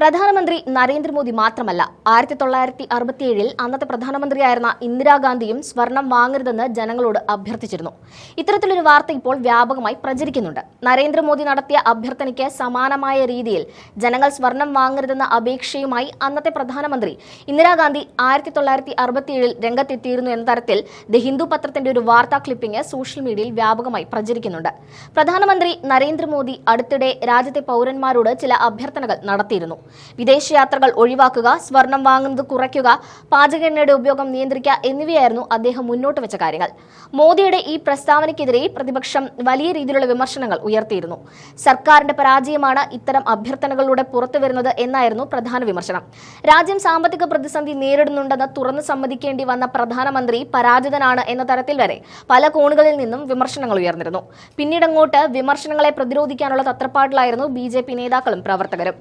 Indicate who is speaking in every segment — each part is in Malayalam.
Speaker 1: പ്രധാനമന്ത്രി നരേന്ദ്രമോദി മാത്രമല്ല 1967 അന്നത്തെ പ്രധാനമന്ത്രിയായിരുന്ന ഇന്ദിരാഗാന്ധിയും സ്വർണം വാങ്ങരുതെന്ന് ജനങ്ങളോട് അഭ്യർത്ഥിച്ചിരുന്നു. ഇത്തരത്തിലൊരു വാർത്ത ഇപ്പോൾ വ്യാപകമായി പ്രചരിക്കുന്നുണ്ട്. നരേന്ദ്രമോദി നടത്തിയ അഭ്യർത്ഥനയ്ക്ക് സമാനമായ രീതിയിൽ ജനങ്ങൾ സ്വർണം വാങ്ങരുതെന്ന അപേക്ഷയുമായി അന്നത്തെ പ്രധാനമന്ത്രി ഇന്ദിരാഗാന്ധി 1967 രംഗത്തെത്തിയിരുന്നു എന്ന തരത്തിൽ ദി ഹിന്ദു പത്രത്തിന്റെ ഒരു വാർത്താ ക്ലിപ്പിംഗ് സോഷ്യൽ മീഡിയയിൽ വ്യാപകമായി പ്രചരിക്കുന്നുണ്ട്. പ്രധാനമന്ത്രി നരേന്ദ്രമോദി അടുത്തിടെ രാജ്യത്തെ പൗരന്മാരോട് ചില അഭ്യർത്ഥനകൾ നടത്തിയിരുന്നു. വിദേശയാത്രകൾ ഒഴിവാക്കുക, സ്വർണം വാങ്ങുന്നത് കുറയ്ക്കുക, പാചക എണ്ണയുടെ ഉപയോഗം നിയന്ത്രിക്കുക എന്നിവയായിരുന്നു അദ്ദേഹം മുന്നോട്ട് വെച്ച കാര്യങ്ങൾ. മോദിയുടെ ഈ പ്രസ്താവനയ്ക്കെതിരെ പ്രതിപക്ഷം വലിയ രീതിയിലുള്ള വിമർശനങ്ങൾ ഉയർത്തിയിരുന്നു. സർക്കാരിന്റെ പരാജയമാണ് ഇത്തരം അഭ്യർത്ഥനകളിലൂടെ പുറത്തുവരുന്നത് എന്നായിരുന്നു പ്രധാന വിമർശനം. രാജ്യം സാമ്പത്തിക പ്രതിസന്ധി നേരിടുന്നുണ്ടെന്ന് തുറന്നു സമ്മതിക്കേണ്ടി വന്ന പ്രധാനമന്ത്രി പരാജിതനാണ് എന്ന തരത്തിൽ വരെ പല കോണുകളിൽ നിന്നും വിമർശനങ്ങൾ ഉയർന്നിരുന്നു. പിന്നീടങ്ങോട്ട് വിമർശനങ്ങളെ പ്രതിരോധിക്കാനുള്ള തത്രപ്പാടിലായിരുന്നു ബി.ജെ.പി. നേതാക്കളും പ്രവർത്തകരും.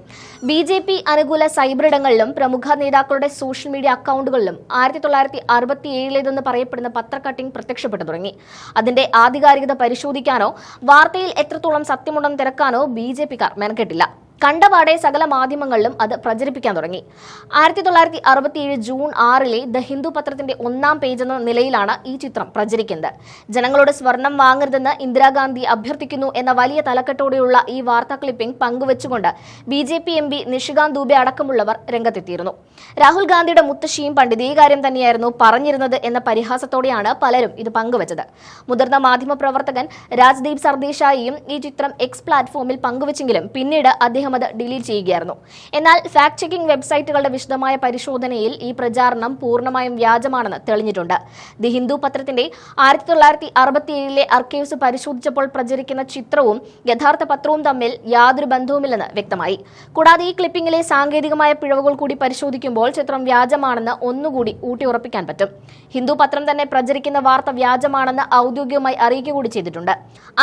Speaker 1: ബി.ജെ.പി. അനുകൂല സൈബറിടങ്ങളിലും പ്രമുഖ നേതാക്കളുടെ സോഷ്യൽ മീഡിയ അക്കൗണ്ടുകളിലും 1967 പറയപ്പെടുന്ന പത്ര കട്ടിംഗ് പ്രത്യക്ഷപ്പെട്ടു തുടങ്ങി. അതിന്റെ ആധികാരികത പരിശോധിക്കാനോ വാർത്തയിൽ എത്രത്തോളം സത്യമുണ്ടെന്ന് തിരക്കാനോ ബി.ജെ.പിക്കാർ മെനക്കെട്ടില്ല. കണ്ടപാടെ സകല മാധ്യമങ്ങളിലും അത് പ്രചരിപ്പിക്കാൻ തുടങ്ങി. 1967 ജൂൺ 6 ദ ഹിന്ദു പത്രത്തിന്റെ 1-ാം പേജ് എന്ന നിലയിലാണ് ഈ ചിത്രം പ്രചരിക്കുന്നത്. ജനങ്ങളോട് സ്വർണം വാങ്ങരുതെന്ന് ഇന്ദിരാഗാന്ധി അഭ്യർത്ഥിക്കുന്നു എന്ന വലിയ തലക്കെട്ടോടെയുള്ള ഈ വാർത്താ ക്ലിപ്പിംഗ് പങ്കുവച്ചുകൊണ്ട് ബി.ജെ.പി. എം.പി. നിഷികാന്ത് ദുബെ അടക്കമുള്ളവർ രംഗത്തെത്തിയിരുന്നു. രാഹുൽ ഗാന്ധിയുടെ മുത്തശ്ശിയും പണ്ട് ഇതേ കാര്യം തന്നെയായിരുന്നു പറഞ്ഞിരുന്നത് എന്ന പരിഹാസത്തോടെയാണ് പലരും ഇത് പങ്കുവച്ചത്. മുതിർന്ന മാധ്യമ പ്രവർത്തകൻ രാജ്ദീപ് സർദേശായിയും ഈ ചിത്രം എക്സ് പ്ലാറ്റ്ഫോമിൽ പങ്കുവച്ചെങ്കിലും പിന്നീട് അദ്ദേഹം അത് ഡിലീറ്റ് ചെയ്യുകയായിരുന്നു. എന്നാൽ ഫാക്ട് ചെക്കിംഗ് വെബ്സൈറ്റുകളുടെ വിശദമായ പരിശോധനയിൽ ഈ പ്രചാരണം പൂർണ്ണമായും വ്യാജമാണെന്ന് തെളിഞ്ഞിട്ടുണ്ട്. ദി ഹിന്ദു പത്രത്തിന്റെ 1967 ആർക്കൈവ്സ് പരിശോധിച്ചപ്പോൾ പ്രചരിക്കുന്ന ചിത്രവും യഥാർത്ഥ പത്രവും തമ്മിൽ യാതൊരു ബന്ധവുമില്ലെന്ന് വ്യക്തമായി. കൂടാതെ ഈ ക്ലിപ്പിംഗിലെ സാങ്കേതികമായ പിഴവുകൾ കൂടി പരിശോധിക്കുമ്പോൾ ചിത്രം വ്യാജമാണെന്ന് ഒന്നുകൂടി ഊട്ടിയുറപ്പിക്കാൻ പറ്റും. ഹിന്ദു പത്രം തന്നെ പ്രചരിക്കുന്ന വാർത്ത വ്യാജമാണെന്ന് ഔദ്യോഗികമായി അറിയിക്കുക കൂടി ചെയ്തിട്ടുണ്ട്.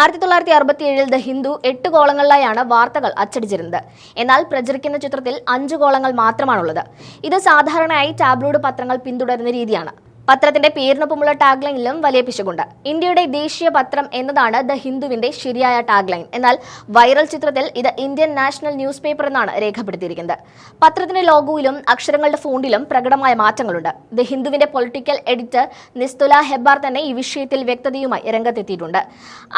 Speaker 1: 1967 ദ ഹിന്ദു 8 കോളങ്ങളിലായാണ് വാർത്തകൾ അച്ചടിച്ചിരുന്നത്. എന്നാൽ പ്രചരിക്കുന്ന ചിത്രത്തിൽ 5 കോളങ്ങൾ മാത്രമാണുള്ളത്. ഇത് സാധാരണയായി ടാബ്ലോയിഡ് പത്രങ്ങൾ പിന്തുടരുന്ന രീതിയാണ്. പത്രത്തിന്റെ പേരിനൊപ്പമുള്ള ടാഗ്ലൈനിലും വലിയ പിശകുണ്ട്. ഇന്ത്യയുടെ ദേശീയ പത്രം എന്നതാണ് ദ ഹിന്ദുവിന്റെ ശരിയായ ടാഗ്ലൈൻ. എന്നാൽ വൈറൽ ചിത്രത്തിൽ ഇത് ഇന്ത്യൻ നാഷണൽ ന്യൂസ് പേപ്പർ എന്നാണ് രേഖപ്പെടുത്തിയിരിക്കുന്നത്. പത്രത്തിന്റെ ലോഗോയിലും അക്ഷരങ്ങളുടെ ഫോണ്ടിലും പ്രകടമായ മാറ്റങ്ങളുണ്ട്. ദ ഹിന്ദുവിന്റെ പൊളിറ്റിക്കൽ എഡിറ്റർ നിസ്തുല ഹെബ്ബാർ തന്നെ ഈ വിഷയത്തിൽ വ്യക്തതയുമായി രംഗത്തെത്തിയിട്ടുണ്ട്.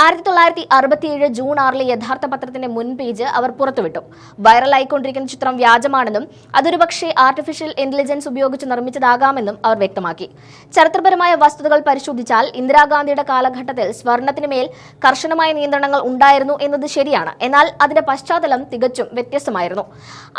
Speaker 1: 1967 ജൂൺ 6 യഥാർത്ഥ പത്രത്തിന്റെ മുൻ പേജ് അവർ പുറത്തുവിട്ടു. വൈറലായിക്കൊണ്ടിരിക്കുന്ന ചിത്രം വ്യാജമാണെന്നും അതൊരുപക്ഷെ ആർട്ടിഫിഷ്യൽ ഇന്റലിജൻസ് ഉപയോഗിച്ച് നിർമ്മിച്ചതാകാമെന്നും അവർ വ്യക്തമാക്കി. ചരിത്രപരമായ വസ്തുതകൾ പരിശോധിച്ചാൽ ഇന്ദിരാഗാന്ധിയുടെ കാലഘട്ടത്തിൽ സ്വർണത്തിന് മേൽ കർശനമായ നിയന്ത്രണങ്ങൾ ഉണ്ടായിരുന്നു എന്നത് ശരിയാണ്. എന്നാൽ അതിന്റെ പശ്ചാത്തലം തികച്ചും വ്യത്യസ്തമായിരുന്നു.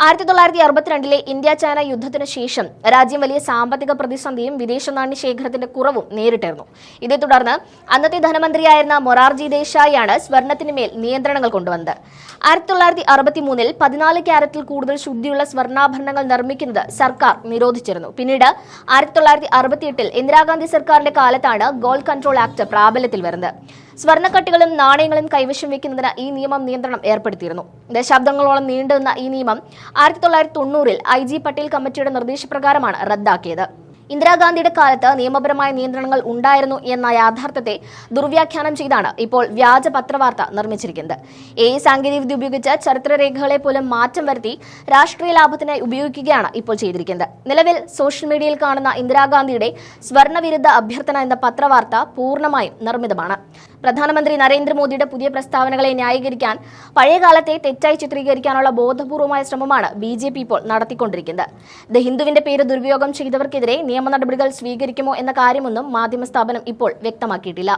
Speaker 1: 1962 ഇന്ത്യ ചൈന യുദ്ധത്തിന് ശേഷം രാജ്യം വലിയ സാമ്പത്തിക പ്രതിസന്ധിയും വിദേശ നാണ്യ ശേഖരത്തിന്റെ കുറവും നേരിട്ടിരുന്നു. ഇതേ തുടർന്ന് അന്നത്തെ ധനമന്ത്രിയായിരുന്ന മൊറാർജി ദേശായിയാണ് സ്വർണത്തിന് മേൽ നിയന്ത്രണങ്ങൾ കൊണ്ടുവന്നത്. 1963 14 ക്യാരറ്റിൽ കൂടുതൽ ശുദ്ധിയുള്ള സ്വർണ്ണാഭരണങ്ങൾ നിർമ്മിക്കുന്നത് സർക്കാർ നിരോധിച്ചിരുന്നു. പിന്നീട് 1968 ഇന്ദിരാഗാന്ധി സർക്കാരിന്റെ കാലത്താണ് ഗോൾഡ് കൺട്രോൾ ആക്ട് പ്രാബല്യത്തിൽ വരുന്നത്. സ്വർണ്ണക്കട്ടികളും നാണയങ്ങളും കൈവശം വെക്കുന്നതിന് ഈ നിയമം നിയന്ത്രണം ഏർപ്പെടുത്തിയിരുന്നു. ദശാബ്ദങ്ങളോളം നീണ്ടുനിന്ന ഈ നിയമം 1990 IG പട്ടേൽ കമ്മിറ്റിയുടെ നിർദ്ദേശപ്രകാരമാണ് റദ്ദാക്കിയത്. ഇന്ദിരാഗാന്ധിയുടെ കാലത്ത് നിയമപരമായ നിയന്ത്രണങ്ങൾ ഉണ്ടായിരുന്നു എന്ന യാഥാർത്ഥ്യത്തെ ദുർവ്യാഖ്യാനം ചെയ്താണ് ഇപ്പോൾ വ്യാജ പത്രവാർത്ത നിർമ്മിച്ചിരിക്കുന്നത്. സാങ്കേതികവിദ്യ ഉപയോഗിച്ച് ചരിത്രരേഖകളെ പോലും മാറ്റം വരുത്തി രാഷ്ട്രീയ ലാഭത്തിനായി ഉപയോഗിക്കുകയാണ് ഇപ്പോൾ ചെയ്തിരിക്കുന്നത്. നിലവിൽ സോഷ്യൽ മീഡിയയിൽ കാണുന്ന ഇന്ദിരാഗാന്ധിയുടെ സ്വർണ്ണവിരുദ്ധ അഭ്യർത്ഥന എന്ന പത്രവാർത്ത പൂർണ്ണമായും നിർമ്മിതമാണ്. പ്രധാനമന്ത്രി നരേന്ദ്രമോദിയുടെ പുതിയ പ്രസ്താവനകളെ ന്യായീകരിക്കാൻ പഴയകാലത്തെ തെറ്റായി ചിത്രീകരിക്കാനുള്ള ബോധപൂർവമായ ശ്രമമാണ് ബി.ജെ.പി. ഇപ്പോൾ നടത്തിക്കൊണ്ടിരിക്കുന്നത്. ദ ഹിന്ദുവിന്റെ പേര് ദുരുപയോഗം ചെയ്തവർക്കെതിരെ നിയമ നടപടികൾ സ്വീകരിക്കുമോ എന്ന കാര്യമൊന്നും മാധ്യമ സ്ഥാപനം ഇപ്പോൾ വ്യക്തമാക്കിയിട്ടില്ല.